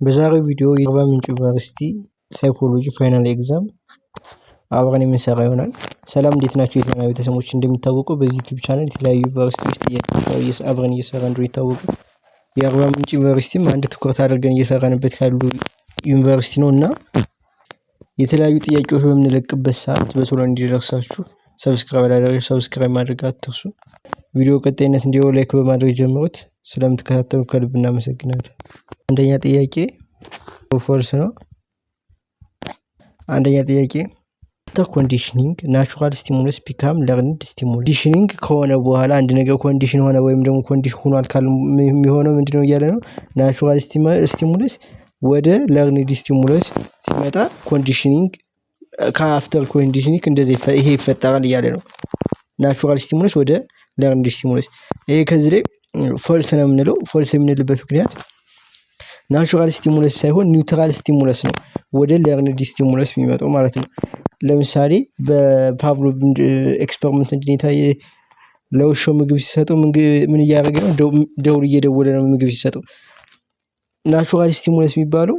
በዛሬው ቪዲዮ የአርባ ምንጭ ዩኒቨርሲቲ ሳይኮሎጂ ፋይናል ኤግዛም አብረን የምንሰራ ይሆናል። ሰላም እንዴት ናችሁ የጤና ቤተሰቦች? እንደሚታወቀው በዚህ ዩቲዩብ ቻናል የተለያዩ ዩኒቨርሲቲዎች ጥያቄዎች አብረን እየሰራ እንደሆነ ይታወቃል። የአርባ ምንጭ ዩኒቨርሲቲም አንድ ትኩረት አድርገን እየሰራንበት ካሉ ዩኒቨርሲቲ ነው እና የተለያዩ ጥያቄዎች በምንለቅበት ሰዓት በቶሎ እንዲደርሳችሁ ሰብስክራይብ ማድረግ አትርሱ። ቪዲዮ ቀጣይነት እንዲሆን ላይክ በማድረግ ጀምሩት። ስለምትከታተሉ ከልብ እናመሰግናለን። አንደኛ ጥያቄ ፎልስ ነው። አንደኛ ጥያቄ አፍተር ኮንዲሽኒንግ ናቹራል ስቲሙለስ ቢካም ለርንድ ስቲሙለስ። ኮንዲሽኒንግ ከሆነ በኋላ አንድ ነገር ኮንዲሽን ሆነ ወይም ደግሞ ኮንዲሽን ሆኗል ካለ የሚሆነው ምንድነው እያለ ነው? ናቹራል ስቲሙለስ ወደ ለርንድ ስቲሙለስ ሲመጣ ኮንዲሽኒንግ ከአፍተር ኮንዲሽኒንግ እንደዚህ ይሄ ይፈጠራል እያለ ነው። ናቹራል ስቲሙለስ ወደ ለርንድ ስቲሙለስ። ይሄ ከዚህ ላይ ፎልስ ነው የምንለው። ፎልስ የምንልበት ምክንያት ናቹራል ስቲሙለስ ሳይሆን ኒውትራል ስቲሙለስ ነው ወደ ለርንድ ስቲሙለስ የሚመጣው ማለት ነው። ለምሳሌ በፓቭሎቭ ኤክስፐሪመንት እንደታየ ለውሻው ምግብ ሲሰጠው ምን እያደረገ ነው? ደውል እየደወለ ነው ምግብ ሲሰጠው። ናቹራል ስቲሙለስ የሚባለው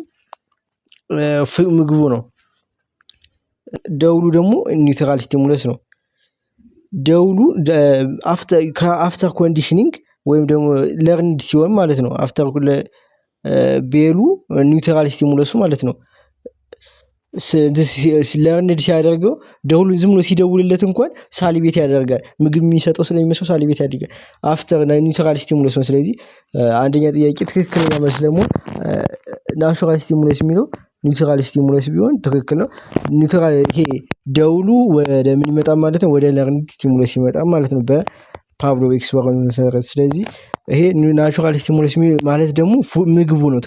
ምግቡ ነው። ደውሉ ደግሞ ኒውትራል ስቲሙለስ ነው። ደውሉ አፍተር ኮንዲሽኒንግ ወይም ደግሞ ለርንድ ሲሆን ማለት ነው። አፍተር ቤሉ ኒውትራል ስቲሙለሱ ማለት ነው። ለርንድ ሲያደርገው ደውሉ ዝም ብሎ ሲደውልለት እንኳን ሳሊቤት ያደርጋል። ምግብ የሚሰጠው ስለሚመስለው ሳሊቤት ያደርጋል። አፍተር ኒውትራል ስቲሙለስ ነው። ስለዚህ አንደኛ ጥያቄ ትክክለኛ መልስ ደግሞ ናቹራል ስቲሙለስ የሚለው ኒውትራል ስቲሙለስ ቢሆን ትክክል ነው። ኒውትራል ይሄ ደውሉ ወደ ምን ይመጣል ማለት ነው? ወደ ለርንድ ስቲሙለስ ይመጣል ማለት ነው በፓቭሎቭ ኤክስፐሪመንት መሰረት። ስለዚህ ይሄ ናቹራል ስቲሙለስ ማለት ደግሞ ምግቡ ነው።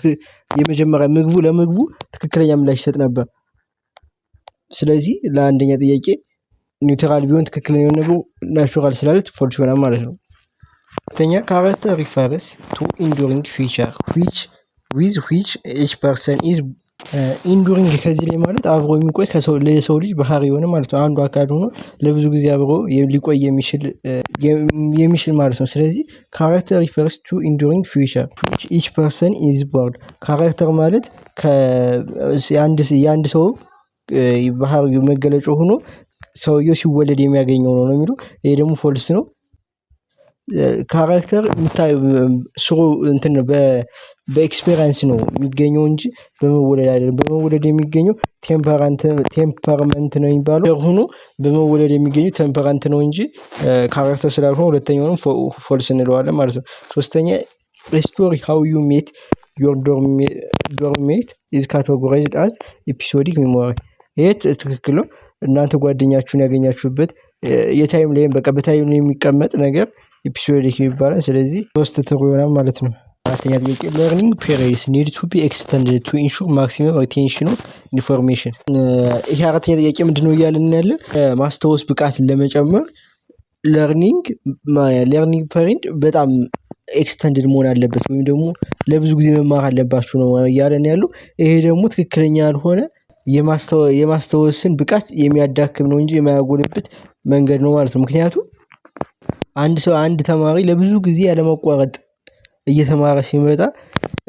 የመጀመሪያ ለምግቡ ትክክለኛ ምላሽ ይሰጥ ነበር። ስለዚህ ለአንደኛ ጥያቄ ኒውትራል ቢሆን ትክክለኛ ነው። ናቹራል ስላለት ፎልስ ይሆናል ማለት ነው። ሁለተኛ ካራክተር ሪፈርስ ቱ ኢንዱሪንግ ፊቸር which each person is ኢንዱሪንግ ከዚህ ላይ ማለት አብሮ የሚቆይ ለሰው ልጅ ባህሪ የሆነ ማለት ነው። አንዱ አካል ሆኖ ለብዙ ጊዜ አብሮ ሊቆይ የሚችል ማለት ነው። ስለዚህ ካራክተር ሪፈርስ ቱ ኢንዱሪንግ ፊቸር which each person is born። ካራክተር ማለት የአንድ ሰው ባህሪው መገለጫው ሆኖ ሰውየው ሲወለድ የሚያገኘው ነው የሚለው። ይሄ ደግሞ ፎልስ ነው። ካራክተር ስሩ እንትን ነው በኤክስፒሪየንስ ነው የሚገኘው እንጂ በመወለድ አይደለም። በመወለድ የሚገኘው ቴምፐራመንት ነው የሚባለው ሆኖ በመወለድ የሚገኘው ቴምፐራንት ነው እንጂ ካራክተር ስላልሆነ ሁለተኛውንም ፎልስ እንለዋለን ማለት ነው። ሶስተኛ ስቶሪ ሃው ዩ ሜት ዮር ዶርሜት ኢዝ ካቴጎራይዝድ አዝ ኤፒሶዲክ ሜሞሪ። ይሄ ትክክል ነው። እናንተ ጓደኛችሁን ያገኛችሁበት የታይም ላይ በታይም ላይ የሚቀመጥ ነገር ኤፒሶዲክ ይባላል። ስለዚህ ሶስት ትሩ ይሆናል ማለት ነው። አራተኛ ጥያቄ learning periods need to be extended to ensure maximum retention of information። ይሄ አራተኛ ጥያቄ ምንድነው እያልን ያለ? ማስታወስ ብቃትን ለመጨመር ለርኒንግ ፔሪድ በጣም ኤክስተንድድ መሆን አለበት ወይም ደግሞ ለብዙ ጊዜ መማር አለባችሁ ነው እያለን ያለው። ይሄ ደግሞ ትክክለኛ ያልሆነ የማስታወስን ብቃት የሚያዳክም ነው እንጂ የማያጎለብት መንገድ ነው ማለት ነው። ምክንያቱም አንድ ተማሪ ለብዙ ጊዜ ያለማቋረጥ እየተማረ ሲመጣ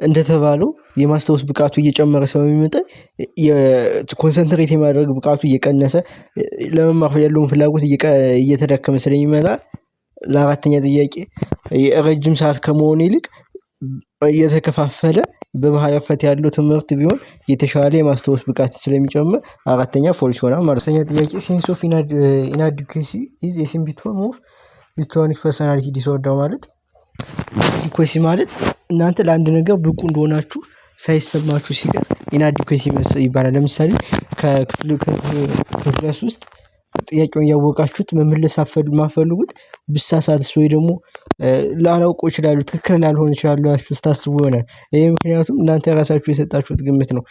እንደተባለው የማስታወስ ብቃቱ እየጨመረ ስለሚመጣ የኮንሰንትሬት የማድረግ ብቃቱ እየቀነሰ ለመማር ያለውን ፍላጎት እየተዳከመ ስለሚመጣ ለአራተኛ ጥያቄ የረጅም ሰዓት ከመሆን ይልቅ እየተከፋፈለ በመሀል ያለው ትምህርት ቢሆን የተሻለ የማስታወስ ብቃት ስለሚጨምር አራተኛ ፎልስ ይሆናል ማለት ነው። ጥያቄ ሴንስ ኦፍ ኢናዲኩዌሲ ኢዝ ኤ ሲምፕቶም ኦፍ ሂስቶሪክ ፐርሰናሊቲ ዲስኦርደር ማለት ኢናዲኩዌሲ ማለት እናንተ ለአንድ ነገር ብቁ እንደሆናችሁ ሳይሰማችሁ ሲቀር ኢናዲኩዌሲ ይባላል። ለምሳሌ ከክፍል ውስጥ ጥያቄውን ያወቃችሁት መመለስ ማፈልጉት ብሳሳትስ ወይ ደግሞ ላላውቀው ይችላል ትክክል ላልሆን ይችላል ብላችሁ ታስቡ ይሆናል። ይሄ ምክንያቱም እናንተ ራሳችሁ የሰጣችሁት ግምት ነው።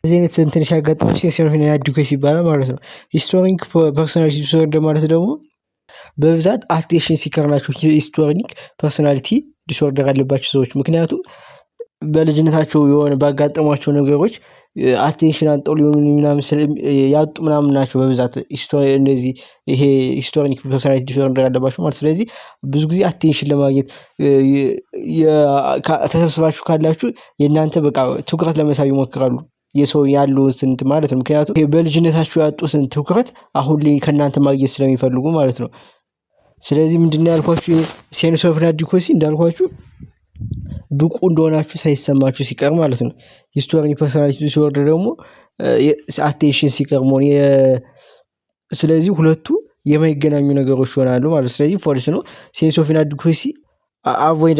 እዚህ አይነት እንትን ሲያጋጥመው ሴንስ ኢናዲኩዌሲ ይባላል ማለት ነው። ሂስቶሪክ ፐርሰናሊቲ ዲስኦርደር ማለት ደግሞ በብዛት አቴንሽን ሲከር ናቸው ሂስቶሪክ ፐርሰናሊቲ ዲስኦርደር ያለባቸው ሰዎች። ምክንያቱም በልጅነታቸው የሆነ ባጋጠሟቸው ነገሮች አቴንሽን አጠው ሊሆኑ ምናምን ያጡ ምናምን ናቸው በብዛት እንደዚህ ይሄ ሂስቶሪክ ፐርሰናሊቲ ዲስኦርደር ያለባቸው ማለት። ስለዚህ ብዙ ጊዜ አቴንሽን ለማግኘት ተሰብስባችሁ ካላችሁ የእናንተ በቃ ትኩረት ለመሳብ ይሞክራሉ የሰው ያሉትን ማለት ነው። ምክንያቱም በልጅነታችሁ ያጡትን ትኩረት አሁን ላይ ከእናንተ ማግኘት ስለሚፈልጉ ማለት ነው። ስለዚህ ምንድነው ያልኳችሁ ሴንስ ኦፍ ኢናዲኩዌሲ እንዳልኳችሁ ብቁ እንደሆናችሁ ሳይሰማችሁ ሲቀር ማለት ነው። ሂስቶሪክ ፐርሰናሊቲ ዲስኦርደር ደግሞ አቴንሽን ሲቀር መሆን ስለዚህ ሁለቱ የማይገናኙ ነገሮች ይሆናሉ ማለት ነው። ስለዚህ ፎልስ ነው። ሴንስ ኦፍ ኢናዲኩዌሲ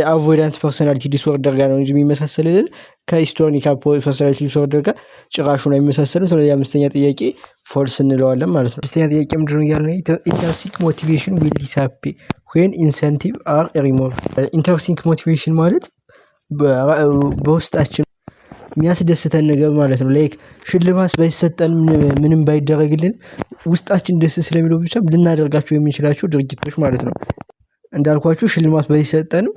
አቮይዳንት ፐርሰናሊቲ ዲስኦርደር ጋር ነው እንጂ የሚመሳሰልልን ከሂስቶሪክ ፐርሰናሊቲ ዲስኦርደር ጋር ጭራሹን አይመሳሰልም። ስለዚህ አምስተኛ ጥያቄ ፎልስ እንለዋለን ማለት ነው። አምስተኛ ጥያቄ ምንድነው እያልን ኢንተርሲክ ሞቲቬሽን ዊል ዲስአፒር ዌን ኢንሰንቲቭ አር ሪሞቭድ። ኢንተርሲክ ሞቲቬሽን ማለት በውስጣችን የሚያስደስተን ነገር ማለት ነው። ላይክ ሽልማት ባይሰጠን ምንም ባይደረግልን ውስጣችን ደስ ስለሚለው ብቻ ልናደርጋቸው የምንችላቸው ድርጊቶች ማለት ነው። እንዳልኳችሁ ሽልማት ባይሰጠንም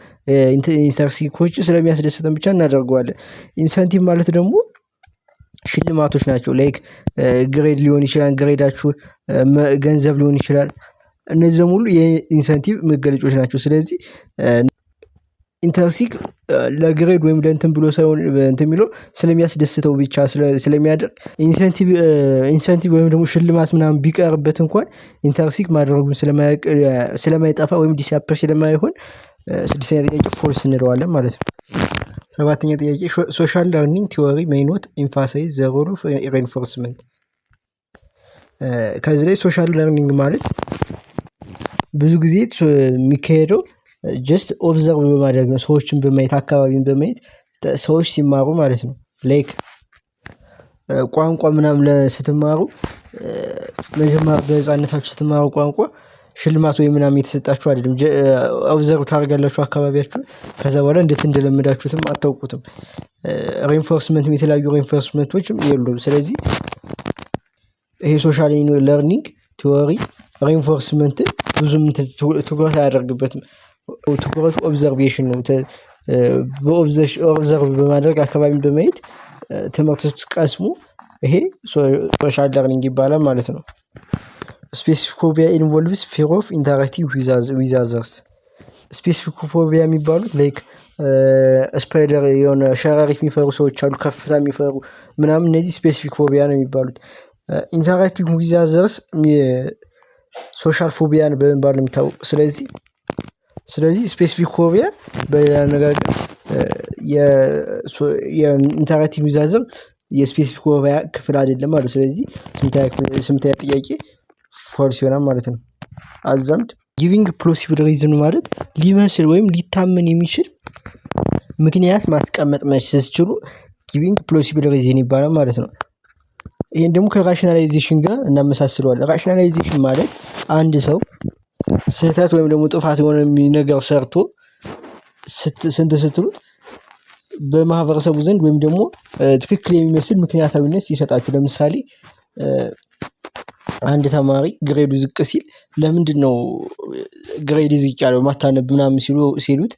ኢንተርሲኮች ስለሚያስደስተን ብቻ እናደርገዋለን። ኢንሰንቲቭ ማለት ደግሞ ሽልማቶች ናቸው። ላይክ ግሬድ ሊሆን ይችላል፣ ግሬዳችሁ ገንዘብ ሊሆን ይችላል። እነዚህ በሙሉ የኢንሰንቲቭ መገለጫዎች ናቸው። ስለዚህ ኢንተርሲክ ለግሬድ ወይም ለእንትን ብሎ ሳይሆን እንትን የሚለው ስለሚያስደስተው ብቻ ስለሚያደርግ ኢንሰንቲቭ ወይም ደግሞ ሽልማት ምናምን ቢቀርበት እንኳን ኢንተርሲክ ማድረጉን ስለማይጠፋ ወይም ዲስአፒር ስለማይሆን ስድስተኛ ጥያቄ ፎልስ እንለዋለን ማለት ነው። ሰባተኛ ጥያቄ ሶሻል ለርኒንግ ቲዎሪ ሜይ ኖት ኤምፋሳይዝ ዘ ሮል ኦፍ ሬንፎርስመንት። ከዚህ ላይ ሶሻል ለርኒንግ ማለት ብዙ ጊዜ የሚካሄደው ጀስት ኦብዘርቭ በማድረግ ነው። ሰዎችን በማየት አካባቢን በማየት ሰዎች ሲማሩ ማለት ነው። ላይክ ቋንቋ ምናምን ስትማሩ መጀመሪያ በህፃንነታችሁ ስትማሩ ቋንቋ ሽልማት ወይ ምናምን የተሰጣችሁ አይደለም። ኦብዘርቭ ታደርጋላችሁ አካባቢያችሁ። ከዛ በኋላ እንዴት እንደለመዳችሁትም አታውቁትም። ሬንፎርስመንት የተለያዩ ሬንፎርስመንቶችም የሉም። ስለዚህ ይሄ ሶሻል ለርኒንግ ቲዎሪ ሬንፎርስመንትን ብዙም ትኩረት አያደርግበትም። ትኩረቱ ኦብዘርቬሽን ነው። በኦብዘርቭ በማድረግ አካባቢን በማየት ትምህርት ቀስሙ ይሄ ሶሻል ለርኒንግ ይባላል ማለት ነው። ስፔሲፊክ ፎቢያ ኢንቮልቭስ ፊር ኦፍ ኢንተራክቲንግ ዊዝ አዘርስ። ስፔሲፊክ ፎቢያ የሚባሉት ላይክ ስፓይደር የሆነ ሸረሪት የሚፈሩ ሰዎች አሉ፣ ከፍታ የሚፈሩ ምናምን፣ እነዚህ ስፔሲፊክ ፎቢያ ነው የሚባሉት። ኢንተራክቲንግ ዊዝ አዘርስ ሶሻል ፎቢያን በመባል ነው የሚታወቁ። ስለዚህ ስፔሲፊክ ፎቢያ በሌላ አነጋገር የኢንተራክቲቭ ዊዝ አዘር የስፔሲፊክ ፎቢያ ክፍል አይደለም ማለት። ስለዚህ ስምንተኛ ጥያቄ ፎልስ ይሆናል ማለት ነው። አዛምድ ጊቪንግ ፕሎሲብል ሪዝን ማለት ሊመስል ወይም ሊታመን የሚችል ምክንያት ማስቀመጥ ስትችሉ ጊቪንግ ፕሎሲብል ሪዝን ይባላል ማለት ነው። ይሄን ደግሞ ከራሽናላይዜሽን ጋር እናመሳስለዋለን። ራሽናላይዜሽን ማለት አንድ ሰው ስህተት ወይም ደግሞ ጥፋት የሆነ ነገር ሰርቶ ስትሉት በማህበረሰቡ ዘንድ ወይም ደግሞ ትክክል የሚመስል ምክንያታዊነት ይሰጣችሁ። ለምሳሌ አንድ ተማሪ ግሬዱ ዝቅ ሲል ለምንድን ነው ግሬድ ዝቅ ያለው ማታነብ ምናምን ሲሉት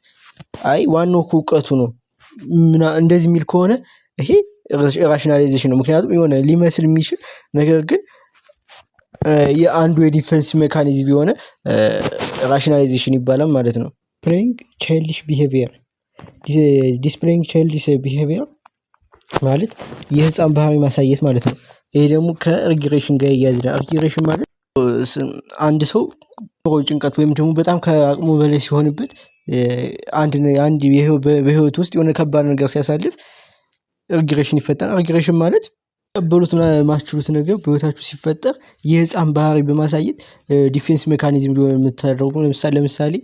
አይ ዋናው እውቀቱ ነው እንደዚህ የሚል ከሆነ ይሄ ራሽናላይዜሽን ነው። ምክንያቱም የሆነ ሊመስል የሚችል ነገር ግን የአንዱ የዲፌንስ ሜካኒዝም የሆነ ራሽናላይዜሽን ይባላል ማለት ነው። ዲስፕሌይንግ ቻይልዲሽ ቢሄቪየር ማለት የህፃን ባህሪ ማሳየት ማለት ነው። ይሄ ደግሞ ከሪግሬሽን ጋር ይያያዛል። ሪግሬሽን ማለት አንድ ሰው ጭንቀት ወይም ደግሞ በጣም ከአቅሙ በላይ ሲሆንበት አንድ በህይወት ውስጥ የሆነ ከባድ ነገር ሲያሳልፍ ሪግሬሽን ይፈጠራል። ሪግሬሽን ማለት ተቀበሉት ማስችሉት ነገር በህይወታችሁ ሲፈጠር የህፃን ባህሪ በማሳየት ዲፌንስ ሜካኒዝም ሊሆን የምታደርጉ ለምሳሌ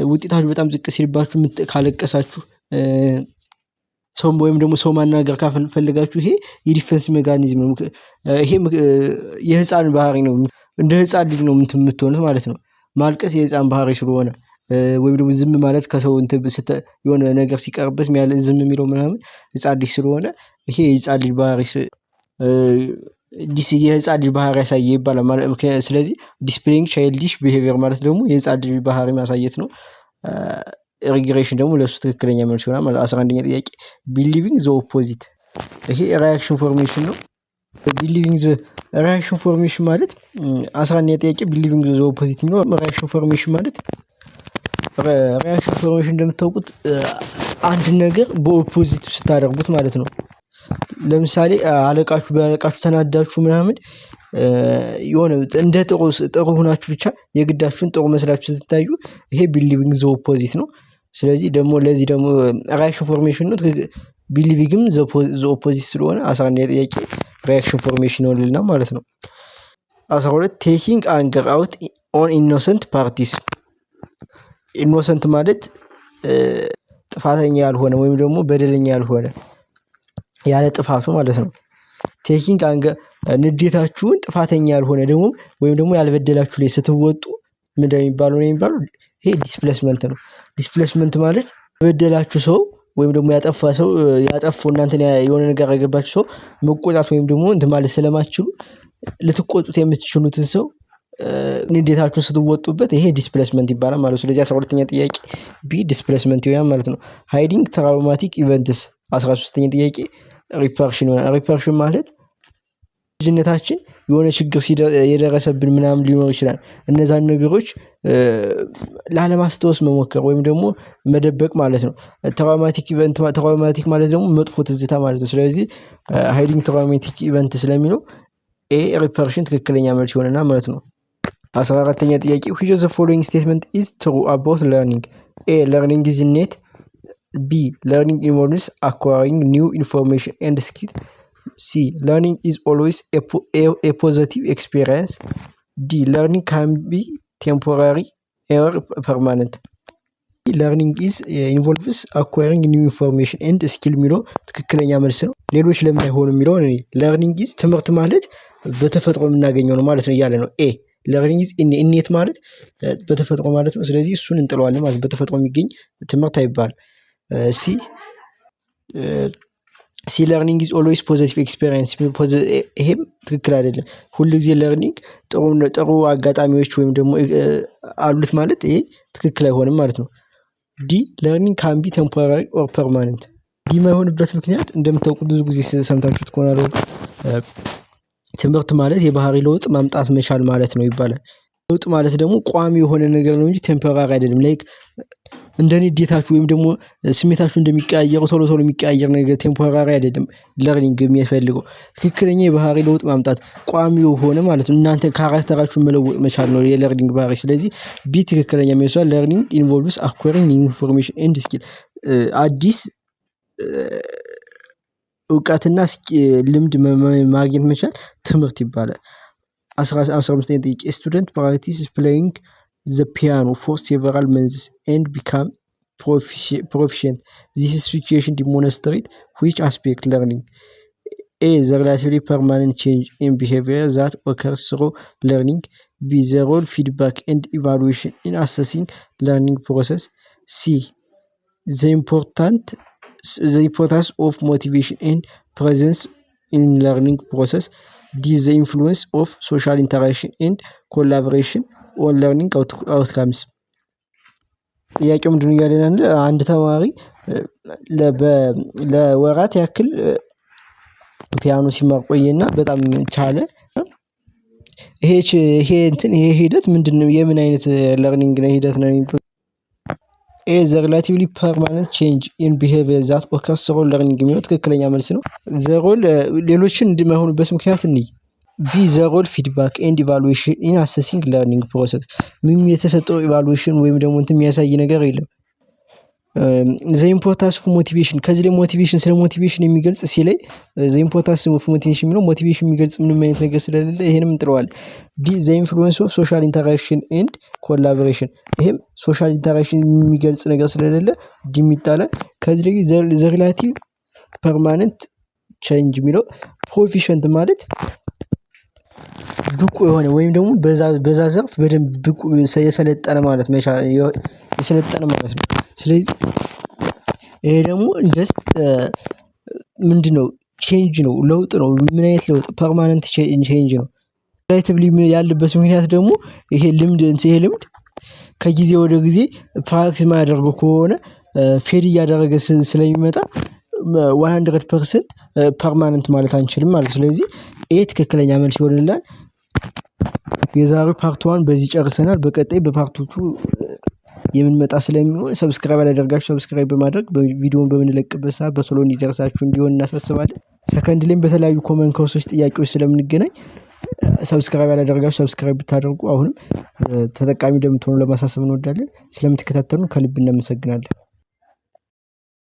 ውጤታችሁ በጣም ዝቅ ሲልባችሁ ካለቀሳችሁ ሰው ወይም ደግሞ ሰው ማናገር ካፈልጋችሁ ይሄ የዲፌንስ ሜካኒዝም ነው። ይሄ የህፃን ባህሪ ነው። እንደ ህፃን ልጅ ነው የምትሆኑት ማለት ነው። ማልቀስ የህፃን ባህሪ ስለሆነ ወይም ደግሞ ዝም ማለት ከሰው የሆነ ነገር ሲቀርበት ዝም የሚለው ምናምን ህፃን ልጅ ስለሆነ ይሄ የህፃን ልጅ ባህሪ የህፃን ልጅ ባህሪ ያሳየ ይባላል ማለት። ስለዚህ ዲስፕሌይንግ ቻይልዲሽ ቢሄቪየር ማለት ደግሞ የህፃን ልጅ ባህሪ ማሳየት ነው። ሪግሬሽን ደግሞ ለሱ ትክክለኛ መልስ ይሆናል ማለት 11ኛ ጥያቄ ቢሊቪንግ ዘ ኦፖዚት ይሄ ሪያክሽን ፎርሜሽን ነው ቢሊቪንግ ዘ ሪያክሽን ፎርሜሽን ማለት 11ኛ ጥያቄ ቢሊቪንግ ዘ ኦፖዚት ነው ሪያክሽን ፎርሜሽን ማለት ሪያክሽን ፎርሜሽን እንደምታውቁት አንድ ነገር በኦፖዚቱ ስታደርጉት ማለት ነው ለምሳሌ በአለቃችሁ ተናዳችሁ ምናምን የሆነ እንደ ጥሩ ሆናችሁ ብቻ የግዳችሁን ጥሩ መስላችሁ ስትታዩ ይሄ ቢሊቪንግ ዘ ኦፖዚት ነው ስለዚህ ደግሞ ለዚህ ደግሞ ሪያክሽን ፎርሜሽን ነው ቢሊቪንግም ዘ ኦፖዚት ስለሆነ 11ኛ ጥያቄ ሪያክሽን ፎርሜሽን ይሆንልና ማለት ነው 12 ቴኪንግ አንገር አውት ኦን ኢኖሰንት ፓርቲስ ኢኖሰንት ማለት ጥፋተኛ ያልሆነ ወይም ደግሞ በደለኛ ያልሆነ ያለ ጥፋቱ ማለት ነው ቴኪንግ አንገር ንዴታችሁን ጥፋተኛ ያልሆነ ደግሞ ወይም ደግሞ ያልበደላችሁ ላይ ስትወጡ ምንድነው የሚባለው ይሄ ዲስፕሌስመንት ነው ዲስፕሌስመንት ማለት በደላችሁ ሰው ወይም ደግሞ ያጠፋው እናንተን የሆነ ነገር ያገባችሁ ሰው መቆጣት ወይም ደግሞ እንትን ማለት ስለማትችሉ ልትቆጡት የምትችሉትን ሰው ንዴታችሁን ስትወጡበት ይሄ ዲስፕሌስመንት ይባላል ማለት ነው ስለዚህ 12ኛ ጥያቄ ቢ ዲስፕሌስመንት ይሆናል ማለት ነው ሃይዲንግ ትራውማቲክ ኢቨንትስ 13ኛ ጥያቄ ሪፐርሽን ማለት ልጅነታችን የሆነ ችግር የደረሰብን ምናምን ሊኖር ይችላል እነዛን ነገሮች ላለማስታወስ መሞከር ወይም ደግሞ መደበቅ ማለት ነው ትራውማቲክ ማለት ደግሞ መጥፎ ትዝታ ማለት ነው ስለዚህ ሃይዲንግ ትራውማቲክ ኢቨንት ስለሚለው ኤ ሪፐርሽን ትክክለኛ መልስ ይሆናል ማለት ነው 14ኛ ጥያቄ which of the following statement is true about learning a learning is innate b learning involves acquiring new information and skill c learning is always a positive experience d learning can be temporary or permanent learning is involves acquiring new information and skill የሚለው ትክክለኛ መልስ ነው ሌሎች ለምን አይሆንም የሚለው learning is ትምህርት ማለት በተፈጥሮ የምናገኘው ነው ማለት ነው እያለ ነው a learning is innate ማለት በተፈጥሮ ማለት ነው ስለዚህ እሱን እንጥለዋለን ማለት በተፈጥሮ የሚገኝ ትምህርት አይባል ሲ learning is always positive experience ይሄም ትክክል አይደለም ሁሉ ጊዜ learning ጥሩ አጋጣሚዎች ወይም ደግሞ አሉት ማለት ይሄ ትክክል አይሆንም ማለት ነው ዲ learning can be temporary or permanent ዲ የማይሆንበት ምክንያት እንደምታውቁት ብዙ ጊዜ ሰምታችሁት ከሆነ ትምህርት ማለት የባህሪ ለውጥ ማምጣት መቻል ማለት ነው ይባላል ለውጥ ማለት ደግሞ ቋሚ የሆነ ነገር ነው እንጂ ቴምፖራሪ አይደለም ላይክ እንደንዴታችሁ ወይም ደግሞ ስሜታችሁ እንደሚቀያየሩ ቶሎ የሚቀያየር ነገር ቴምፖራሪ አይደለም ለርኒንግ የሚፈልገው ትክክለኛ የባህሪ ለውጥ ማምጣት ቋሚ የሆነ ማለት ነው እናንተ ካራክተራችሁን መለወጥ መቻል ነው የለርኒንግ ባህሪ ስለዚህ ቢ ትክክለኛ የሚመስለው ለርኒንግ ኢንቮልቭስ አኳሪንግ ኒው ኢንፎርሜሽን ኤንድ ስኪል አዲስ እውቀትና ልምድ ማግኘት መቻል ትምህርት ይባላል 15ኛ ጥያቄ student practice playing the piano for several months and become proficient this situation demonstrate which aspect learning a the relatively permanent change in behavior that occurs through learning b the role feedback and evaluation in assessing learning process c the importance of motivation and presence in learning process d the influence of social interaction and collaboration on learning outcomes ጥያቄው ምንድነው ያለና አንድ ተማሪ ለወራት ያክል ፒያኖ ሲማር ቆየና በጣም ቻለ ይሄ ሂደት ምንድነው የምን አይነት ለርኒንግ ነው ሂደት ነው a the relatively permanent change in behavior that occurs through learning የሚለው ትክክለኛ መልስ ነው the role ሌሎችን እንደማይሆኑበት ምክንያት b the role feedback and evaluation in assessing learning process ምንም የተሰጠው evaluation ወይም ደግሞ የሚያሳይ ነገር የለም the importance of motivation ከዚህ ላይ ሞቲቬሽን ስለ ሞቲቬሽን የሚገልጽ ሲላይ the importance of motivation የሚለው ሞቲቬሽን የሚገልጽ ምንም አይነት ነገር ስለሌለ ይሄንም እንጥለዋለን d the influence of social interaction and collaboration ይሄም social interaction የሚገልጽ ነገር ስለሌለ d የሚጣላል ከዚህ ላይ the relative permanent change የሚለው proficient ማለት ብቁ የሆነ ወይም ደግሞ በዛ ዘርፍ በደንብ ብቁ የሰለጠነ ማለት የሰለጠነ ማለት ነው ስለዚህ ይሄ ደግሞ ጀስት ምንድነው ቼንጅ ነው ለውጥ ነው ምን አይነት ለውጥ ፐርማነንት ቼንጅ ነው ሪሌቲቭሊ ያለበት ምክንያት ደግሞ ይሄ ልምድ ከጊዜ ወደ ጊዜ ፕራክቲስ ማያደርገው ከሆነ ፌድ እያደረገ ስለሚመጣ 100% ፐርማነንት ማለት አንችልም ማለት። ስለዚህ ይሄ ትክክለኛ መልስ ይሆንልናል። የዛሬው ፓርት 1 በዚህ ጨርሰናል። በቀጣይ በፓርት 2 የምንመጣ ስለሚሆን ሰብስክራይብ ያላደረጋችሁ ሰብስክራይብ በማድረግ ቪዲዮውን በምንለቅበት ሰዓት በቶሎ እንዲደርሳችሁ እንዲሆን እናሳስባለን። ሰከንድ ላይም በተለያዩ ኮመንት ኮርሶች ጥያቄዎች ስለምንገናኝ ሰብስክራይብ ያላደረጋችሁ ሰብስክራይብ ብታደርጉ አሁንም ተጠቃሚ እንደምትሆኑ ለማሳሰብ እንወዳለን። ስለምትከታተሉን ከልብ እናመሰግናለን።